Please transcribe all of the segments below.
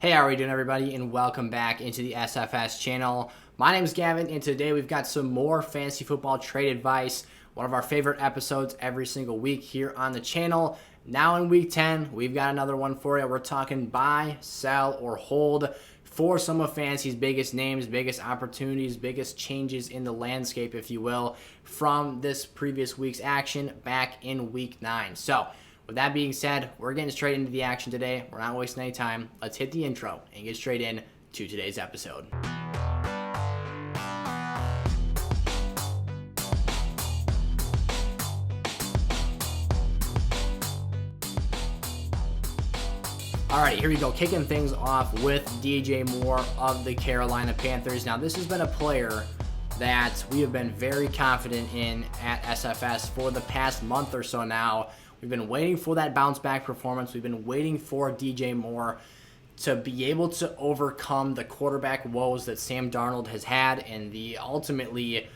Hey, how are we doing, everybody, and welcome back into the SFS channel. My name is Gavin, and today we've got some more fantasy football trade advice, one of our favorite episodes every single week here on the channel. Now in week 10, we've got another one for you. We're talking buy, sell, or hold for some of fantasy's biggest names, biggest opportunities, biggest changes in the landscape, if you will, from this previous week's action back in week 9. So, with that being said, we're getting straight into the action today. We're not wasting any time. Let's hit the intro and get straight in to today's episode. Alrighty, here we go. Kicking things off with DJ Moore of the Carolina Panthers. Now, this has been a player that we have been very confident in at SFS for the past month or so now. We've been waiting for that bounce back performance. We've been waiting for DJ Moore to be able to overcome the quarterback woes that Sam Darnold has had and the ultimately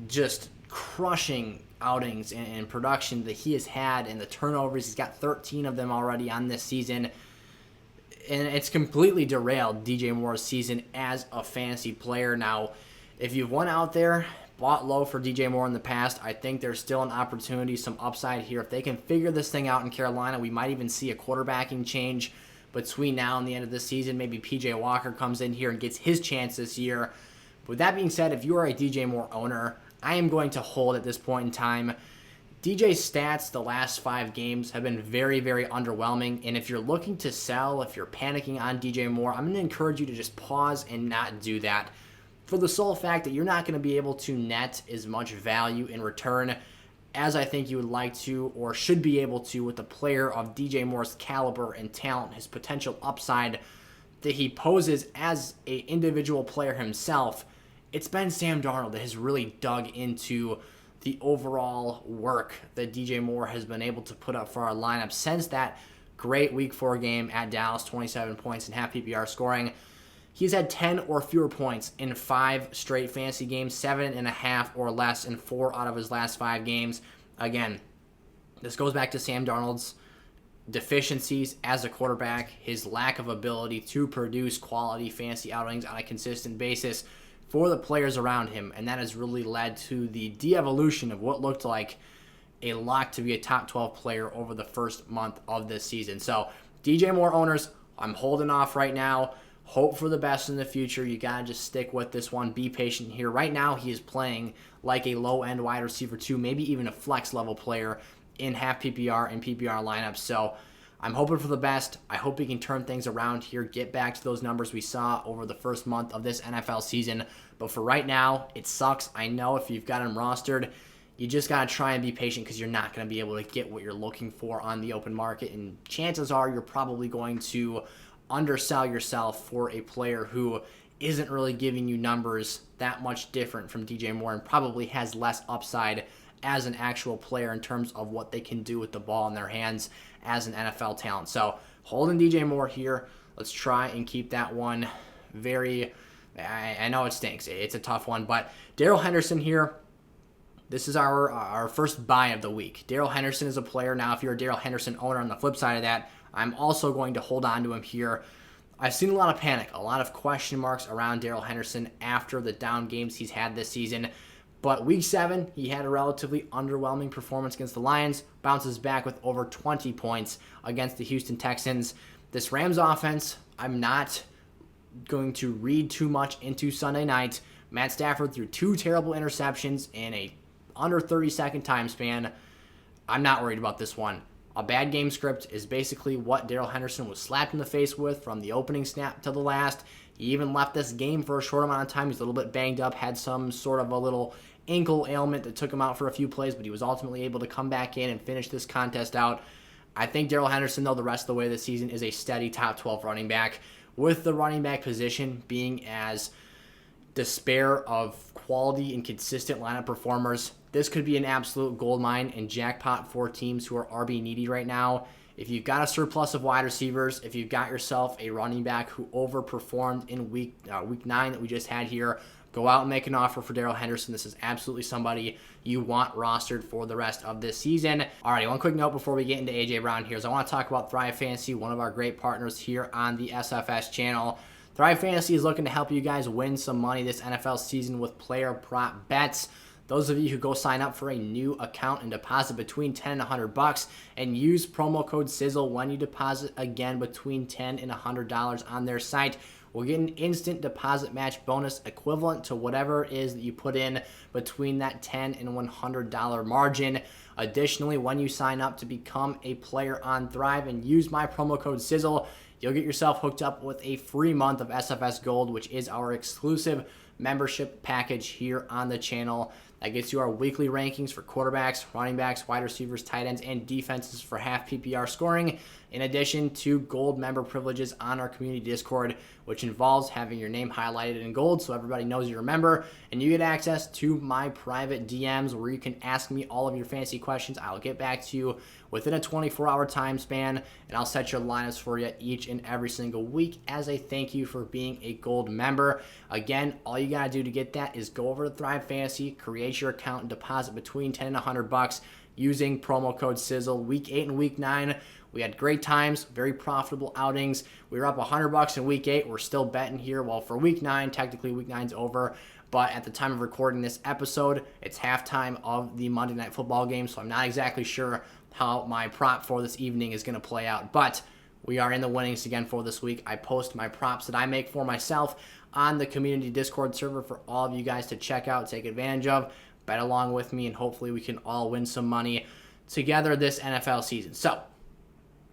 just crushing outings and production that he has had and the turnovers. He's got 13 of them already on this season. And it's completely derailed DJ Moore's season as a fantasy player. Now, if you've went out there, bought low for DJ Moore in the past, I think there's still an opportunity, some upside here. If they can figure this thing out in Carolina, we might even see a quarterbacking change between now and the end of the season. Maybe PJ Walker comes in here and gets his chance this year. With that being said, if you are a DJ Moore owner, I am going to hold at this point in time. DJ's stats the last 5 games have been very, very underwhelming. And if you're looking to sell, if you're panicking on DJ Moore, I'm going to encourage you to just pause and not do that, for the sole fact that you're not going to be able to net as much value in return as I think you would like to or should be able to with a player of DJ Moore's caliber and talent, his potential upside that he poses as an individual player himself. It's been Sam Darnold that has really dug into the overall work that DJ Moore has been able to put up for our lineup since that great Week 4 game at Dallas, 27 points and half PPR scoring. He's had 10 or fewer points in 5 straight fantasy games, 7.5 or less in 4 out of his last 5 games. Again, this goes back to Sam Darnold's deficiencies as a quarterback, his lack of ability to produce quality fantasy outings on a consistent basis for the players around him, and that has really led to the de-evolution of what looked like a lock to be a top 12 player over the first month of this season. So, DJ Moore owners, I'm holding off right now. Hope for the best in the future. You got to just stick with this one. Be patient here. Right now, he is playing like a low-end wide receiver 2, maybe even a flex-level player in half PPR and PPR lineups. So I'm hoping for the best. I hope he can turn things around here, get back to those numbers we saw over the first month of this NFL season. But for right now, it sucks. I know if you've got him rostered, you just got to try and be patient because you're not going to be able to get what you're looking for on the open market. And chances are you're probably going to undersell yourself for a player who isn't really giving you numbers that much different from DJ Moore and probably has less upside as an actual player in terms of what they can do with the ball in their hands as an NFL talent. So holding DJ Moore here. Let's try and keep that one very, I know it stinks. It's a tough one, but Darrell Henderson here. This is our first buy of the week. Darrell Henderson is a player. Now, if you're a Darrell Henderson owner, on the flip side of that, I'm also going to hold on to him here. I've seen a lot of panic, a lot of question marks around Darrell Henderson after the down games he's had this season. But Week 7, he had a relatively underwhelming performance against the Lions, bounces back with over 20 points against the Houston Texans. This Rams offense, I'm not going to read too much into Sunday night. Matt Stafford threw 2 terrible interceptions in a under 30-second time span. I'm not worried about this one. A bad game script is basically what Darrell Henderson was slapped in the face with from the opening snap to the last. He even left this game for a short amount of time. He's a little bit banged up, had some sort of a little ankle ailment that took him out for a few plays, but he was ultimately able to come back in and finish this contest out. I think Darrell Henderson, though, the rest of the way this season is a steady top 12 running back, with the running back position being as despair of quality and consistent lineup performers. This could be an absolute goldmine and jackpot for teams who are RB needy right now. If you've got a surplus of wide receivers, if you've got yourself a running back who overperformed in week 9 that we just had here, go out and make an offer for Darrell Henderson. This is absolutely somebody you want rostered for the rest of this season. Alrighty, one quick note before we get into A.J. Brown here is I want to talk about Thrive Fantasy, one of our great partners here on the SFS channel. Thrive Fantasy is looking to help you guys win some money this NFL season with player prop bets. Those of you who go sign up for a new account and deposit between $10 and $100 and use promo code Sizzle when you deposit again between $10 and $100 on their site, will get an instant deposit match bonus equivalent to whatever it is that you put in between that $10 and $100 margin. Additionally, when you sign up to become a player on Thrive and use my promo code Sizzle, you'll get yourself hooked up with a free month of SFS Gold, which is our exclusive membership package here on the channel. That gets you our weekly rankings for quarterbacks, running backs, wide receivers, tight ends, and defenses for half PPR scoring, in addition to gold member privileges on our community Discord, which involves having your name highlighted in gold so everybody knows you're a member, and you get access to my private DMs where you can ask me all of your fantasy questions. I'll get back to you within a 24-hour time span, and I'll set your lineups for you each and every single week as a thank you for being a gold member. Again, all you gotta do to get that is go over to Thrive Fantasy, create your account, and deposit between $10 and $100 using promo code Sizzle. Week 8 and Week 9, we had great times, very profitable outings. We were up $100 in Week 8. We're still betting here. Well, for Week 9, technically Week 9's over, but at the time of recording this episode, it's halftime of the Monday Night Football game, so I'm not exactly sure how my prop for this evening is going to play out, but we are in the winnings again for this week. I post my props that I make for myself on the community Discord server for all of you guys to check out, take advantage of, bet along with me, and hopefully we can all win some money together this NFL season. So,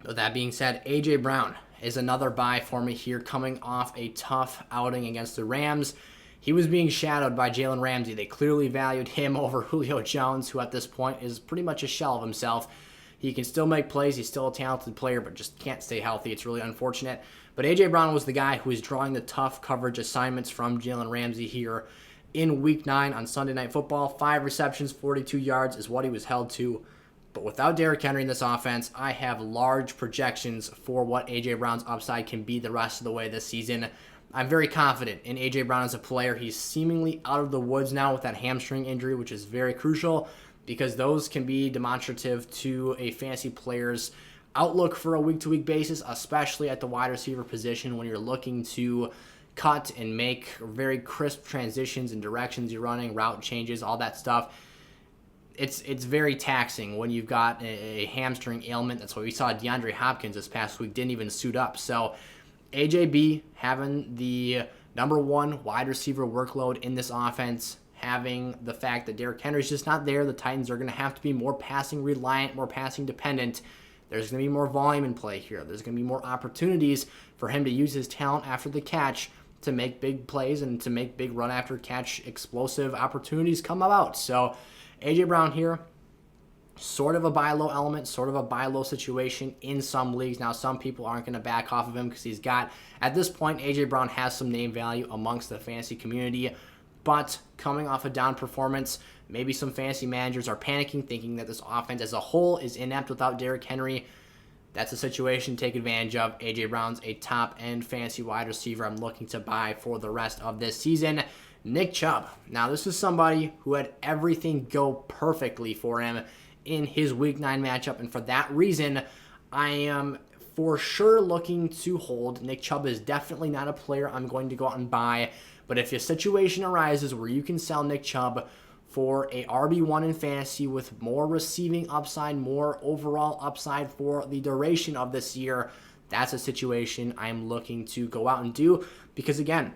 with that being said, A.J. Brown is another buy for me here, coming off a tough outing against the Rams. He was being shadowed by Jalen Ramsey. They clearly valued him over Julio Jones, who at this point is pretty much a shell of himself. He can still make plays. He's still a talented player, but just can't stay healthy. It's really unfortunate. But A.J. Brown was the guy who was drawing the tough coverage assignments from Jalen Ramsey here in Week 9 on Sunday Night Football. 5 receptions, 42 yards is what he was held to. But without Derrick Henry in this offense, I have large projections for what A.J. Brown's upside can be the rest of the way this season. I'm very confident in A.J. Brown as a player. He's seemingly out of the woods now with that hamstring injury, which is very crucial because those can be demonstrative to a fantasy player's outlook for a week-to-week basis, especially at the wide receiver position when you're looking to cut and make very crisp transitions and directions you're running, route changes, all that stuff. It's very taxing when you've got a hamstring ailment. That's why we saw DeAndre Hopkins this past week didn't even suit up. So AJB having the number one wide receiver workload in this offense, having the fact that Derrick Henry's just not there, the Titans are going to have to be more passing reliant, more passing dependent. There's going to be more volume in play here. There's going to be more opportunities for him to use his talent after the catch to make big plays and to make big run after catch explosive opportunities come about. So A.J. Brown here, sort of a buy low element, sort of a buy low situation in some leagues. Now, some people aren't going to back off of him because he's got, at this point, A.J. Brown has some name value amongst the fantasy community, but coming off a down performance, maybe some fantasy managers are panicking, thinking that this offense as a whole is inept without Derrick Henry. That's a situation to take advantage of. A.J. Brown's a top-end fantasy wide receiver I'm looking to buy for the rest of this season. Nick Chubb. Now, this is somebody who had everything go perfectly for him in his Week 9 matchup, and for that reason, I am for sure looking to hold. Nick Chubb is definitely not a player I'm going to go out and buy, but if a situation arises where you can sell Nick Chubb for a RB1 in fantasy with more receiving upside, more overall upside for the duration of this year, that's a situation I'm looking to go out and do because, again,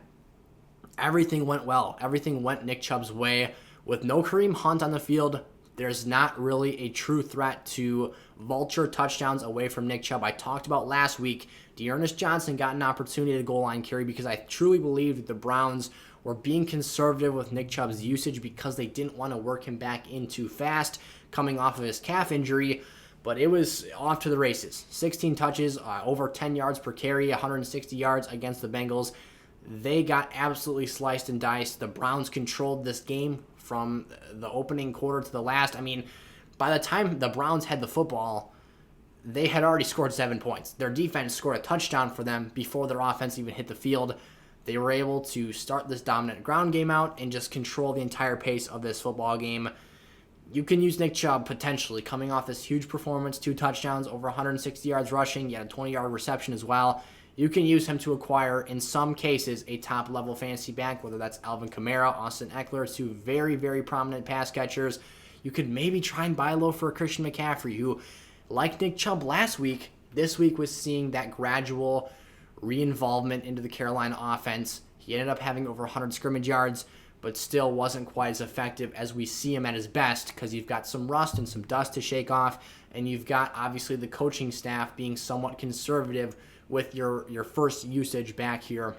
everything went well. Everything went Nick Chubb's way. With no Kareem Hunt on the field, there's not really a true threat to vulture touchdowns away from Nick Chubb. I talked about last week, Dearness Johnson got an opportunity to goal line carry because I truly believed that the Browns were being conservative with Nick Chubb's usage because they didn't want to work him back in too fast coming off of his calf injury. But it was off to the races. 16 touches, over 10 yards per carry, 160 yards against the Bengals. They got absolutely sliced and diced. The Browns controlled this game from the opening quarter to the last. I mean, by the time the Browns had the football, they had already scored 7 points. Their defense scored a touchdown for them before their offense even hit the field. They were able to start this dominant ground game out and just control the entire pace of this football game. You can use Nick Chubb potentially coming off this huge performance, 2 touchdowns, over 160 yards rushing, he had a 20-yard reception as well. You can use him to acquire, in some cases, a top-level fantasy back, whether that's Alvin Kamara, Austin Eckler, 2 very, very prominent pass catchers. You could maybe try and buy low for a Christian McCaffrey, who, like Nick Chubb last week, this week was seeing that gradual re-involvement into the Carolina offense. He ended up having over 100 scrimmage yards, but still wasn't quite as effective as we see him at his best, because you've got some rust and some dust to shake off, and you've got, obviously, the coaching staff being somewhat conservative with your first usage back here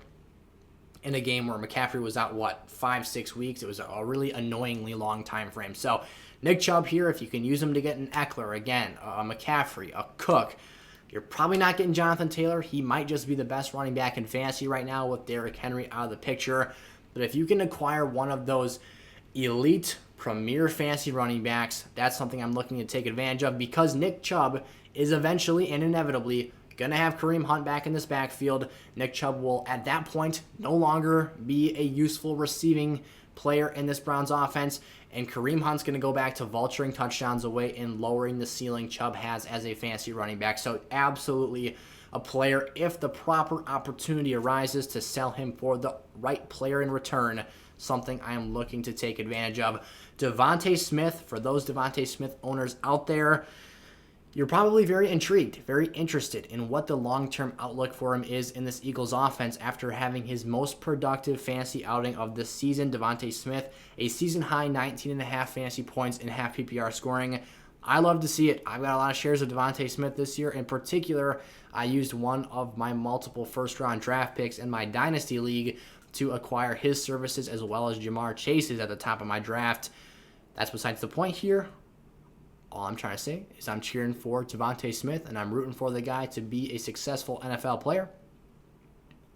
in a game where McCaffrey was out, 5-6 weeks? It was a really annoyingly long time frame. So Nick Chubb here, if you can use him to get an Eckler, again, a McCaffrey, a Cook, you're probably not getting Jonathan Taylor. He might just be the best running back in fantasy right now with Derrick Henry out of the picture. But if you can acquire one of those elite premier fantasy running backs, that's something I'm looking to take advantage of, because Nick Chubb is eventually and inevitably going to have Kareem Hunt back in this backfield. Nick Chubb will, at that point, no longer be a useful receiving player in this Browns offense, and Kareem Hunt's going to go back to vulturing touchdowns away and lowering the ceiling Chubb has as a fantasy running back. So absolutely a player, if the proper opportunity arises to sell him for the right player in return, something I am looking to take advantage of. Devonta Smith, for those Devonta Smith owners out there, you're probably very intrigued, very interested in what the long-term outlook for him is in this Eagles offense after having his most productive fantasy outing of the season. Devonta Smith, a season-high 19.5 fantasy points in half PPR scoring. I love to see it. I've got a lot of shares of Devonta Smith this year. In particular, I used one of my multiple first-round draft picks in my Dynasty League to acquire his services, as well as Jamarr Chase's at the top of my draft. That's besides the point here. All I'm trying to say is I'm cheering for Devonta Smith, and I'm rooting for the guy to be a successful NFL player.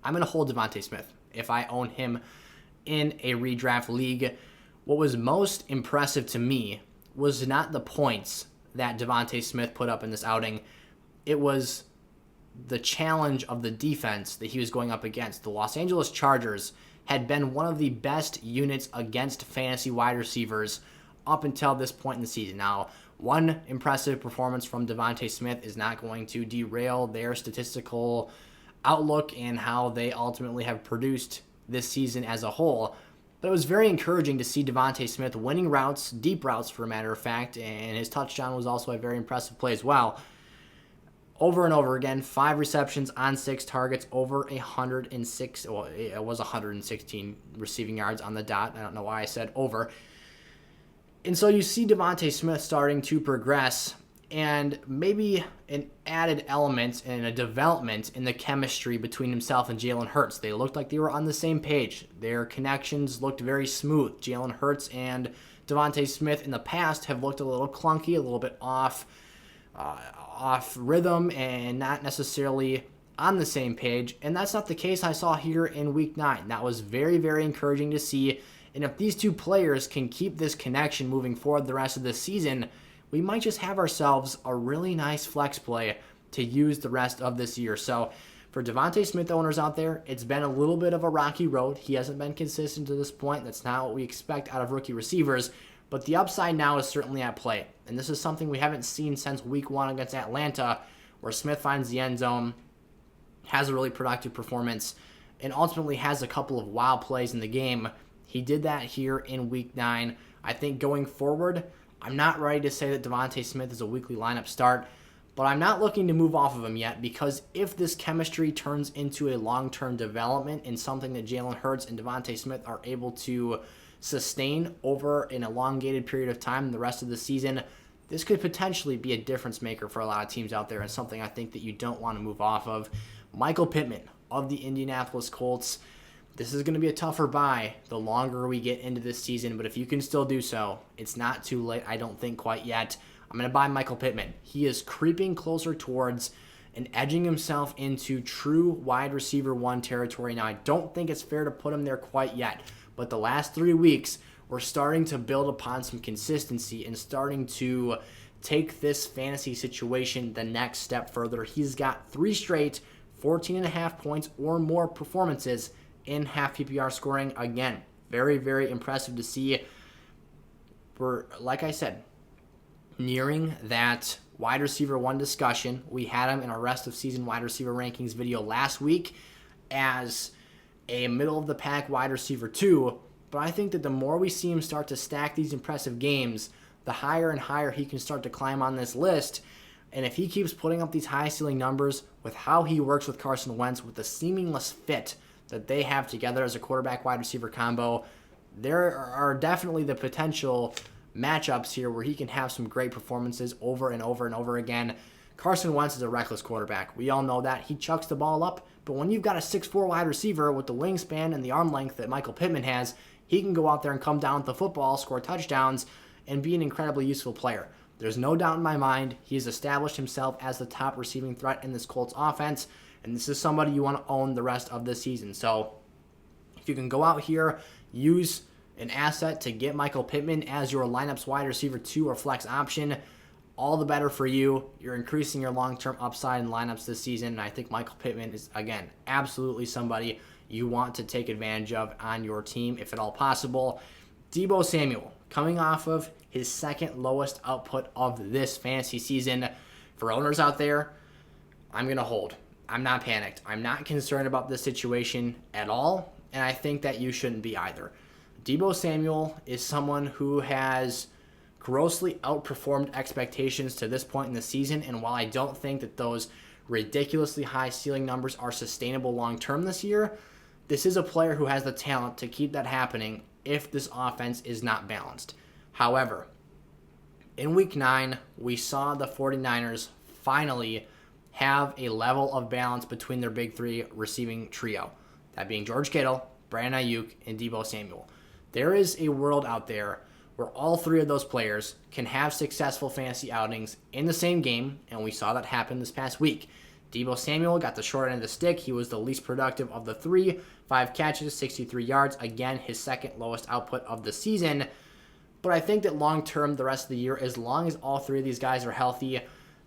I'm going to hold Devonta Smith if I own him in a redraft league. What was most impressive to me was not the points that Devonta Smith put up in this outing. It was the challenge of the defense that he was going up against. The Los Angeles Chargers had been one of the best units against fantasy wide receivers up until this point in the season. Now, one impressive performance from Devonta Smith is not going to derail their statistical outlook and how they ultimately have produced this season as a whole. But it was very encouraging to see Devonta Smith winning routes, deep routes for a matter of fact, and his touchdown was also a very impressive play as well. Over and over again, 5 receptions on 6 targets, over 106, well, it was 116 receiving yards on the dot. I don't know why I said over. And so you see Devonta Smith starting to progress, and maybe an added element and a development in the chemistry between himself and Jalen Hurts. They looked like they were on the same page. Their connections looked very smooth. Jalen Hurts and Devonta Smith in the past have looked a little clunky, a little bit off rhythm, and not necessarily on the same page. And that's not the case I saw here in Week 9. That was very, very encouraging to see. And if these two players can keep this connection moving forward the rest of the season, we might just have ourselves a really nice flex play to use the rest of this year. So for Devonta Smith owners out there, it's been a little bit of a rocky road. He hasn't been consistent to this point. That's not what we expect out of rookie receivers. But the upside now is certainly at play. And this is something we haven't seen since Week 1 against Atlanta, where Smith finds the end zone, has a really productive performance, and ultimately has a couple of wild plays in the game. He did that here in Week 9. I think going forward, I'm not ready to say that Devonta Smith is a weekly lineup start, but I'm not looking to move off of him yet, because if this chemistry turns into a long-term development and something that Jalen Hurts and Devonta Smith are able to sustain over an elongated period of time the rest of the season, this could potentially be a difference maker for a lot of teams out there, and something I think that you don't want to move off of. Michael Pittman of the Indianapolis Colts. This is going to be a tougher buy the longer we get into this season, but if you can still do so, it's not too late, I don't think, quite yet. I'm going to buy Michael Pittman. He is creeping closer towards and edging himself into true wide receiver 1 territory. Now, I don't think it's fair to put him there quite yet, but the last 3 weeks, we're starting to build upon some consistency and starting to take this fantasy situation the next step further. He's got 3 straight 14.5 points or more performances in half PPR scoring. Again, very, very impressive to see. We're, like I said, nearing that wide receiver 1 discussion. We had him in our rest of season wide receiver rankings video last week as a middle of the pack wide receiver 2. But I think that the more we see him start to stack these impressive games, the higher and higher he can start to climb on this list. And if he keeps putting up these high ceiling numbers with how he works with Carson Wentz, with the seamless fit that they have together as a quarterback wide receiver combo, there are definitely the potential matchups here where he can have some great performances over and over and over again. Carson Wentz is a reckless quarterback. We all know that. He chucks the ball up, but when you've got a 6'4 wide receiver with the wingspan and the arm length that Michael Pittman has, he can go out there and come down with the football, score touchdowns, and be an incredibly useful player. There's no doubt in my mind he's established himself as the top receiving threat in this Colts offense, and this is somebody you want to own the rest of this season. So if you can go out here, use an asset to get Michael Pittman as your lineup's wide receiver 2 or flex option, all the better for you. You're increasing your long-term upside in lineups this season, and I think Michael Pittman is, again, absolutely somebody you want to take advantage of on your team if at all possible. Deebo Samuel, coming off of his second lowest output of this fantasy season. For owners out there, I'm going to hold. I'm not panicked. I'm not concerned about this situation at all, and I think that you shouldn't be either. Deebo Samuel is someone who has grossly outperformed expectations to this point in the season, and while I don't think that those ridiculously high ceiling numbers are sustainable long-term this year, this is a player who has the talent to keep that happening if this offense is not balanced. However, in Week 9, we saw the 49ers finally have a level of balance between their big 3 receiving trio, that being George Kittle, Brandon Ayuk, and Deebo Samuel. There is a world out there where all 3 of those players can have successful fantasy outings in the same game, and we saw that happen this past week. Deebo Samuel got the short end of the stick. He was the least productive of the 3, 5 catches, 63 yards. Again, his second lowest output of the season. But I think that long-term, the rest of the year, as long as all 3 of these guys are healthy,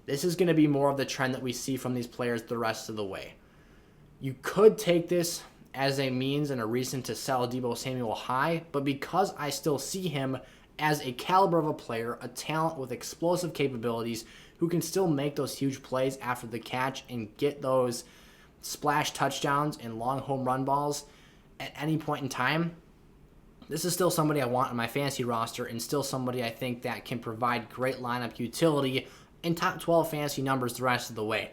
this is going to be more of the trend that we see from these players the rest of the way. You could take this as a means and a reason to sell Deebo Samuel high, but because I still see him as a caliber of a player, a talent with explosive capabilities, who can still make those huge plays after the catch and get those splash touchdowns and long home run balls at any point in time, this is still somebody I want on my fantasy roster, and still somebody I think that can provide great lineup utility and top 12 fantasy numbers the rest of the way.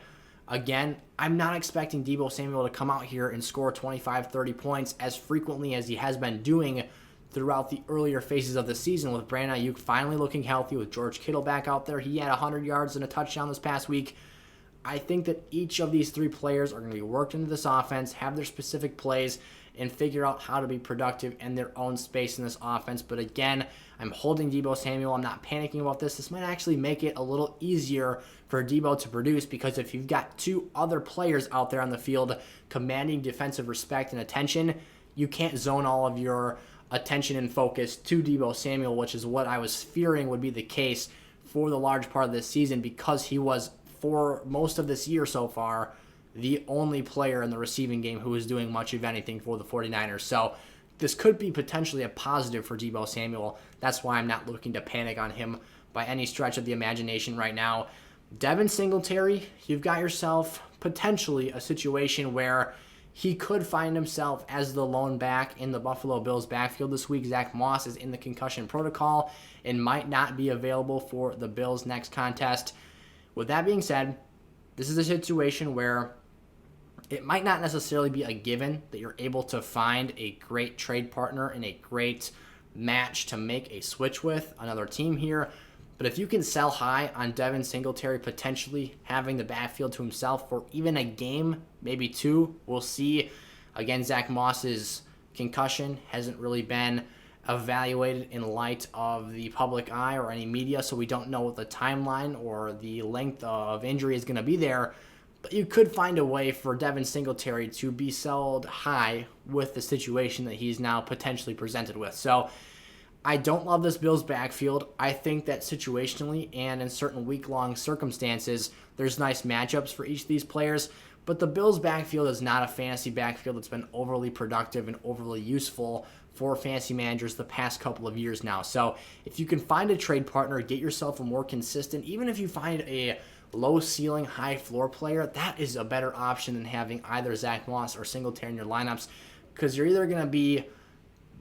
Again, I'm not expecting Deebo Samuel to come out here and score 25, 30 points as frequently as he has been doing throughout the earlier phases of the season, with Brandon Ayuk finally looking healthy, with George Kittle back out there. He had 100 yards and a touchdown this past week. I think that each of these 3 players are going to be worked into this offense, have their specific plays, and figure out how to be productive in their own space in this offense. But again, I'm holding Deebo Samuel. I'm not panicking about this. This might actually make it a little easier for Deebo to produce, because if you've got 2 other players out there on the field commanding defensive respect and attention, you can't zone all of your attention and focus to Deebo Samuel, which is what I was fearing would be the case for the large part of this season, because he was, for most of this year so far, the only player in the receiving game who was doing much of anything for the 49ers. So this could be potentially a positive for Deebo Samuel. That's why I'm not looking to panic on him by any stretch of the imagination right now. Devin Singletary, you've got yourself potentially a situation where he could find himself as the lone back in the Buffalo Bills backfield this week. Zach Moss is in the concussion protocol and might not be available for the Bills' next contest. With that being said, this is a situation where it might not necessarily be a given that you're able to find a great trade partner and a great match to make a switch with another team here. But if you can sell high on Devin Singletary potentially having the backfield to himself for even a game, maybe 2, we'll see. Again, Zach Moss's concussion hasn't really been evaluated in light of the public eye or any media, so we don't know what the timeline or the length of injury is going to be there. But you could find a way for Devin Singletary to be sold high with the situation that he's now potentially presented with. So I don't love this Bills backfield. I think that situationally and in certain week-long circumstances, there's nice matchups for each of these players. But the Bills' backfield is not a fantasy backfield that's been overly productive and overly useful for fantasy managers the past couple of years now. So if you can find a trade partner, get yourself a more consistent, even if you find a low ceiling, high floor player, that is a better option than having either Zach Moss or Singletary in your lineups, because you're either going to be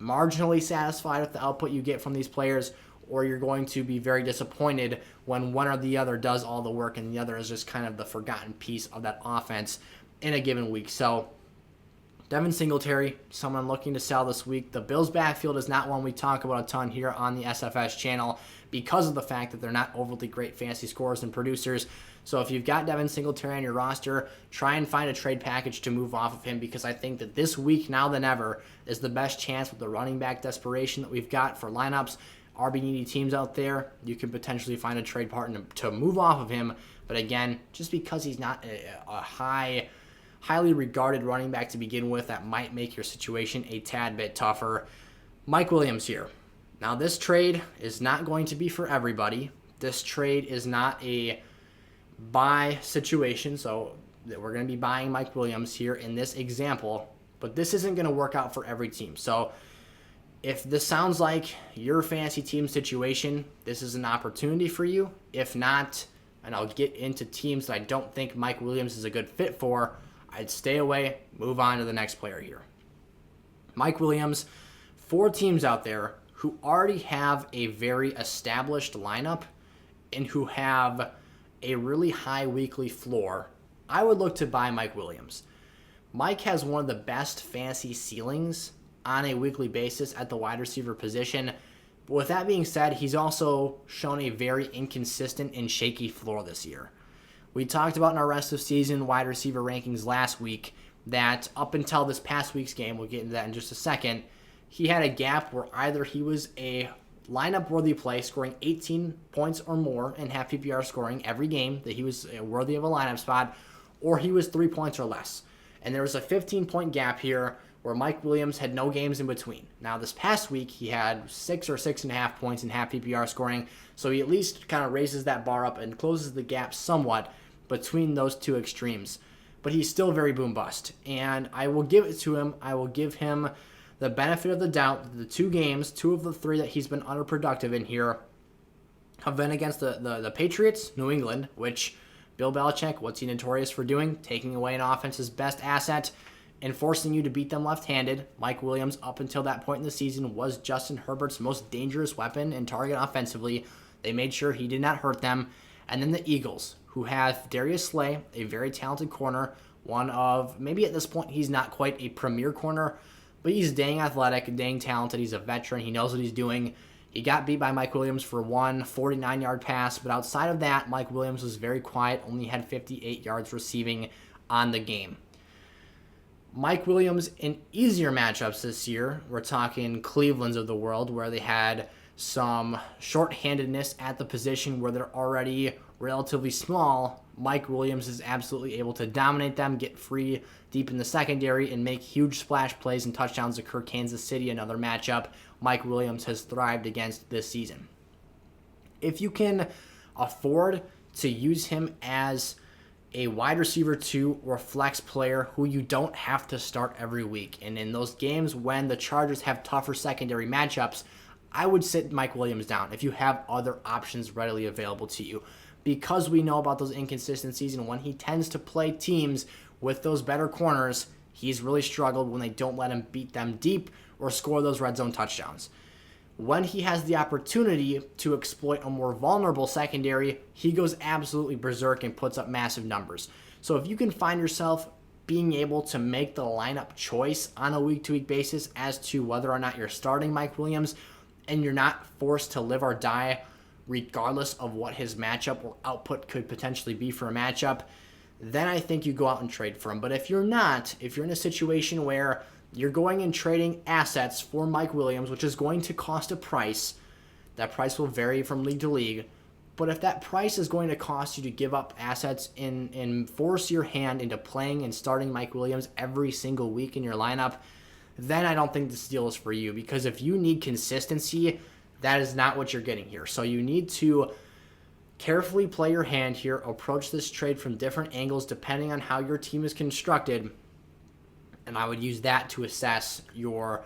marginally satisfied with the output you get from these players, or you're going to be very disappointed when one or the other does all the work and the other is just kind of the forgotten piece of that offense in a given week. So Devin Singletary, someone looking to sell this week. The Bills' backfield is not one we talk about a ton here on the SFS channel because of the fact that they're not overly great fantasy scorers and producers. So if you've got Devin Singletary on your roster, try and find a trade package to move off of him, because I think that this week, now than ever, is the best chance with the running back desperation that we've got for lineups. RB needy teams out there, you can potentially find a trade partner to move off of him. But again, just because he's not a highly regarded running back to begin with, that might make your situation a tad bit tougher. Mike Williams here. Now, this trade is not going to be for everybody. This trade is not a buy situation, so we're going to be buying Mike Williams here in this example, but this isn't going to work out for every team. So if this sounds like your fantasy team situation, this is an opportunity for you. If not, and I'll get into teams that I don't think Mike Williams is a good fit for, I'd stay away, move on to the next player here. Mike Williams, 4 teams out there who already have a very established lineup and who have a really high weekly floor, I would look to buy Mike Williams. Mike has one of the best fantasy ceilings on a weekly basis at the wide receiver position. But with that being said, he's also shown a very inconsistent and shaky floor this year. We talked about in our rest of season wide receiver rankings last week that up until this past week's game, we'll get into that in just a second, he had a gap where either he was a lineup-worthy play, scoring 18 points or more and half PPR scoring every game, that he was worthy of a lineup spot, or he was 3 points or less. And there was a 15-point gap here where Mike Williams had no games in between. Now, this past week, he had 6 or 6.5 points in half PPR scoring, so he at least kind of raises that bar up and closes the gap somewhat between those two extremes. But he's still very boom-bust, and I will give it to him. I will give him the benefit of the doubt. The 2 games, 2 of the 3 that he's been underproductive in here, have been against the Patriots, New England, which Bill Belichick, what's he notorious for doing? Taking away an offense's best asset and forcing you to beat them left-handed. Mike Williams, up until that point in the season, was Justin Herbert's most dangerous weapon and target offensively. They made sure he did not hurt them. And then the Eagles, who have Darius Slay, a very talented corner, one of, maybe at this point he's not quite a premier corner, but he's dang athletic, dang talented. He's a veteran. He knows what he's doing. He got beat by Mike Williams for one 49-yard pass, but outside of that, Mike Williams was very quiet, only had 58 yards receiving on the game. Mike Williams in easier matchups this year, we're talking Cleveland's of the world, where they had some shorthandedness at the position where they're already relatively small. Mike Williams is absolutely able to dominate them, get free deep in the secondary, and make huge splash plays and touchdowns occur. Kansas City, another matchup Mike Williams has thrived against this season. If you can afford to use him as a wide receiver 2 or flex player who you don't have to start every week, and in those games when the Chargers have tougher secondary matchups, I would sit Mike Williams down if you have other options readily available to you, because we know about those inconsistencies, and when he tends to play teams with those better corners, he's really struggled when they don't let him beat them deep or score those red zone touchdowns. When he has the opportunity to exploit a more vulnerable secondary, he goes absolutely berserk and puts up massive numbers. So if you can find yourself being able to make the lineup choice on a week-to-week basis as to whether or not you're starting Mike Williams, and you're not forced to live or die regardless of what his matchup or output could potentially be for a matchup, then I think you go out and trade for him. But if you're not, if you're in a situation where you're going and trading assets for Mike Williams, which is going to cost a price, that price will vary from league to league, but if that price is going to cost you to give up assets and force your hand into playing and starting Mike Williams every single week in your lineup, then I don't think this deal is for you, because if you need consistency, that is not what you're getting here. So you need to Carefully play your hand here. Approach this trade from different angles depending on how your team is constructed. And I would use that to assess your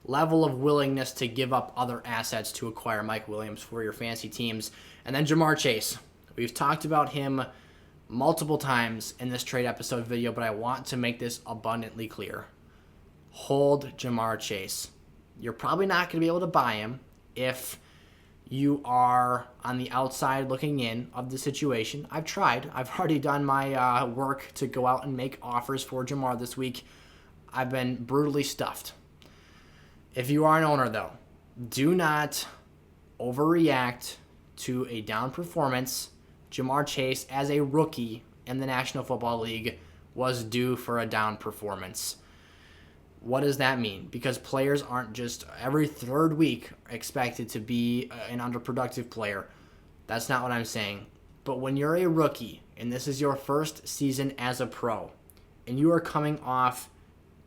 level of willingness to give up other assets to acquire Mike Williams for your fantasy teams. And then Jamarr Chase. We've talked about him multiple times in this trade episode video, but I want to make this abundantly clear. Hold Jamarr Chase. You're probably not going to be able to buy him if you are on the outside looking in of the situation. I've tried. I've already done my work to go out and make offers for Jamarr this week. I've been brutally stuffed. If you are an owner, though, do not overreact to a down performance. Jamarr Chase, as a rookie in the National Football League, was due for a down performance. What does that mean? Because players aren't just every third week expected to be an underproductive player. That's not what I'm saying. But when you're a rookie, and this is your first season as a pro, and you are coming off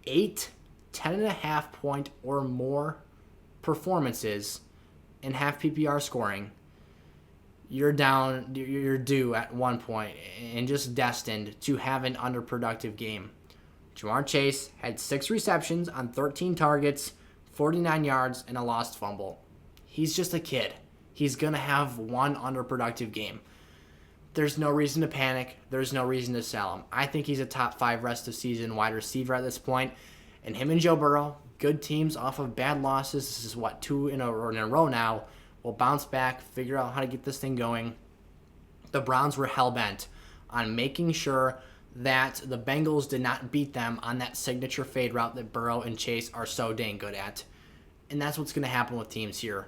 10.5 point or more performances in half PPR scoring, you're due at one point and just destined to have an underproductive game. Jamarr Chase had 6 receptions on 13 targets, 49 yards, and a lost fumble. He's just a kid. He's going to have one underproductive game. There's no reason to panic. There's no reason to sell him. I think he's a top 5 rest of season wide receiver at this point. And him and Joe Burrow, good teams off of bad losses. This is, 2 in a row now. Will bounce back, figure out how to get this thing going. The Browns were hell-bent on making sure that the Bengals did not beat them on that signature fade route that Burrow and Chase are so dang good at. And that's what's going to happen with teams here.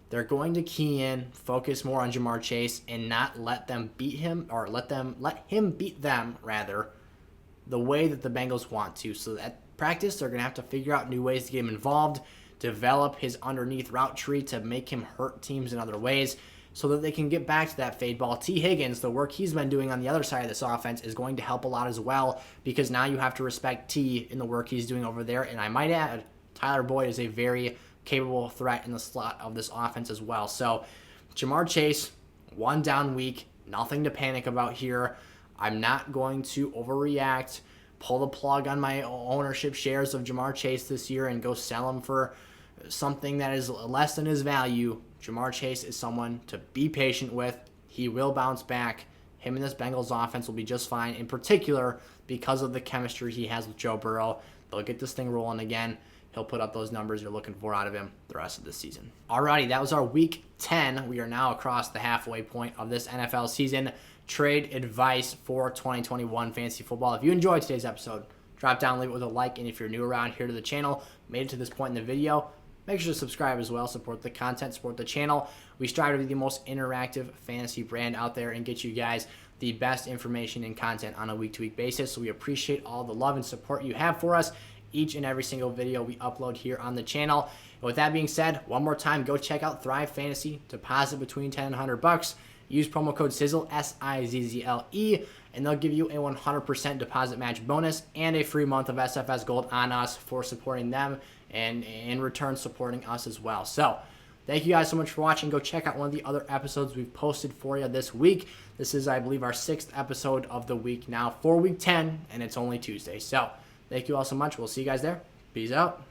They're going to key in, focus more on Jamarr Chase, and not let them beat him, or let him beat them, rather, the way that the Bengals want to. So at practice, they're going to have to figure out new ways to get him involved, develop his underneath route tree to make him hurt teams in other ways, so that they can get back to that fade ball. T. Higgins, the work he's been doing on the other side of this offense is going to help a lot as well, because now you have to respect T in the work he's doing over there. And I might add, Tyler Boyd is a very capable threat in the slot of this offense as well. So Jamarr Chase, one down week, nothing to panic about here. I'm not going to overreact, pull the plug on my ownership shares of Jamarr Chase this year and go sell him for something that is less than his value. Jamarr Chase is someone to be patient with. He will bounce back. Him and this Bengals offense will be just fine, in particular because of the chemistry he has with Joe Burrow. They'll get this thing rolling again. He'll put up those numbers you're looking for out of him the rest of the season. Alrighty, that was our Week 10. We are now across the halfway point of this NFL season. Trade advice for 2021 fantasy football. If you enjoyed today's episode, drop down, leave it with a like, and if you're new around here to the channel, made it to this point in the video, make sure to subscribe as well. Support the content, support the channel. We strive to be the most interactive fantasy brand out there and get you guys the best information and content on a week-to-week basis. So we appreciate all the love and support you have for us each and every single video we upload here on the channel. And with that being said, one more time, go check out Thrive Fantasy. Deposit between $10 and $100. Use promo code SIZZLE, SIZZLE, and they'll give you a 100% deposit match bonus and a free month of SFS Gold on us for supporting them and in return supporting us as well. So thank you guys so much for watching. Go check out one of the other episodes we've posted for you this week. This is, I believe, our 6th episode of the week now for Week 10, and it's only Tuesday. So thank you all so much. We'll see you guys there. Peace out.